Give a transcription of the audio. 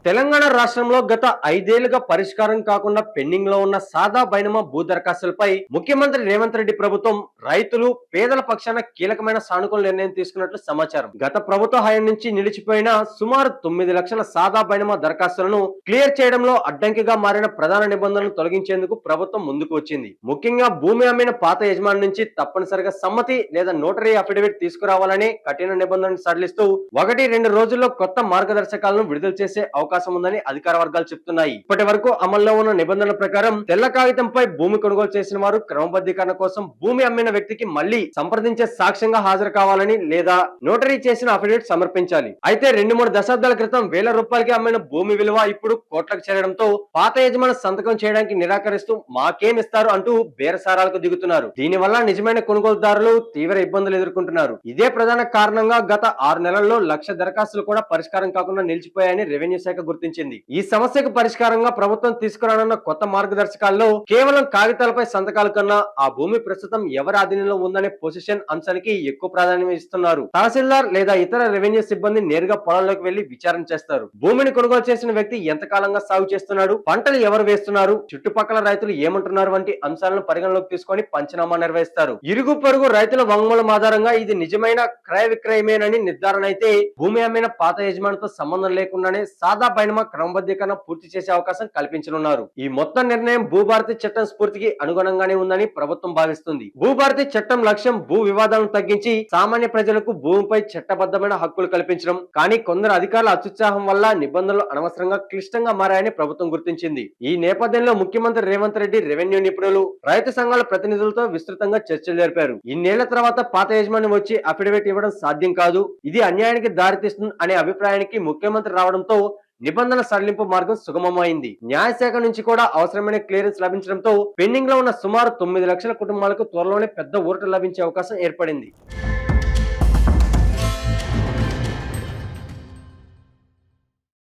తెలంగాణ రాష్ట్రంలో గత 5 ఏళ్లుగా పరిష్కారం కాకుండా పెండింగ్ లో ఉన్న సాదా బైనమా భూ దరఖాస్తులపై ముఖ్యమంత్రి రేవంత్ రెడ్డి ప్రభుత్వం రైతులు పేదల పక్షాన కీలకమైన సానుకూల నిర్ణయం తీసుకున్నట్లు సమాచారం. గత ప్రభుత్వ హయాం నుంచి నిలిచిపోయిన సుమారు 9 లక్షల సాదా బైనమా దరఖాస్తులను క్లియర్ చేయడంలో అడ్డంకిగా మారిన ప్రధాన నిబంధనలను తొలగించేందుకు ప్రభుత్వం ముందుకు వచ్చింది. ముఖ్యంగా భూమి అమ్మిన పాత యజమాని నుంచి తప్పనిసరిగా సమ్మతి లేదా నోటరీ అఫిడవిట్ తీసుకురావాలని కఠిన నిబంధనలు సడలిస్తూ 1-2 రోజుల్లో కొత్త మార్గదర్శకాలను విడుదల చేసే అవకాశం ఉందని అధికార వర్గాలు చెప్తున్నాయి. ఇప్పటి వరకు అమల్లో ఉన్న నిబంధనల ప్రకారం తెల్ల కాగితంపై భూమి కొనుగోలు చేసిన వారు క్రమబద్ధీకరణ కోసం భూమి అమ్మిన వ్యక్తికి మళ్లీ సంప్రదించే సాక్ష్యంగా హాజరు కావాలని లేదా నోటరీ చేసిన అఫిడవిట్ సమర్పించాలి. అయితే 2-3 దశాబ్దాల క్రితం వేల రూపాయలకి అమ్మిన భూమి విలువ ఇప్పుడు కోట్లకు చేరడంతో పాత యజమాని సంతకం చేయడానికి నిరాకరిస్తూ మాకేమిస్తారు అంటూ బేరసారాలకు దిగుతున్నారు. దీనివల్ల నిజమైన కొనుగోలుదారులు తీవ్ర ఇబ్బందులు ఎదుర్కొంటున్నారు. ఇదే ప్రధాన కారణంగా గత 6 నెలల్లో 1,00,000 దరఖాస్తులు కూడా పరిష్కారం కాకుండా నిలిచిపోయాయని రెవెన్యూ శాఖ గుర్తించింది. ఈ సమస్యకు పరిష్కారంగా ప్రభుత్వం తీసుకురానున్న కొత్త మార్గదర్శకాల్లో కేవలం కాగితాలపై సంతకాల కన్నా ఆ భూమి ప్రస్తుతం ఎవరి ఆధీనంలో ఉందనే పొజిషన్ అంశానికి ఎక్కువ ప్రాధాన్యం ఇస్తున్నారు. తహసీల్దార్ లేదా ఇతర రెవెన్యూ సిబ్బంది నేరుగా పొలాల్లోకి వెళ్లి విచారణ చేస్తారు. భూమిని కొనుగోలు చేసిన వ్యక్తి ఎంతకాలంగా సాగు చేస్తున్నాడు, పంటలు ఎవరు వేస్తున్నారు, చుట్టుపక్కల రైతులు ఏమంటున్నారు వంటి అంశాలను పరిగణలోకి తీసుకొని పంచనామా నిర్వహిస్తారు. ఇరుగు పొరుగు రైతుల వాంగ్మూలం ఆధారంగా ఇది నిజమైన క్రయ విక్రయమేనని నిర్ధారణ అయితే భూమి అమ్మిన పాత యజమానితో సంబంధం లేకుండానే సాదా బైనమా క్రమబద్ధీకరణ పూర్తి చేసే అవకాశం కల్పించనున్నారు. ఈ మొత్తం నిర్ణయం భూభారతి చట్టం స్ఫూర్తికి అనుగుణంగానే ఉందని ప్రభుత్వం భావిస్తుంది. భూభారతి చట్టం లక్ష్యం భూ వివాదాలను తగ్గించి సామాన్య ప్రజలకు భూమిపై చట్టబద్ధమైన హక్కులు కల్పించడం. కానీ కొందరు అధికారుల అత్యుత్సాహం వల్ల నిబంధనలు అనవసరంగా క్లిష్టంగా మారాయని ప్రభుత్వం గుర్తించింది. ఈ నేపథ్యంలో ముఖ్యమంత్రి రేవంత్ రెడ్డి రెవెన్యూ నిపుణులు, రైతు సంఘాల ప్రతినిధులతో విస్తృతంగా చర్చలు జరిపారు. ఇన్నేళ్ల తర్వాత పాత యజమాని వచ్చి అఫిడవిట్ ఇవ్వడం సాధ్యం కాదు, ఇది అన్యాయానికి దారితీస్తుంది అనే అభిప్రాయానికి ముఖ్యమంత్రి రావడంతో నిబంధనల సడలింపు మార్గం సుగమమైంది. న్యాయశాఖ నుంచి కూడా అవసరమైన క్లియరెన్స్ లభించడంతో పెండింగ్ లో ఉన్న సుమారు 9 లక్షల కుటుంబాలకు త్వరలోనే పెద్ద ఊరట లభించే అవకాశం ఏర్పడింది.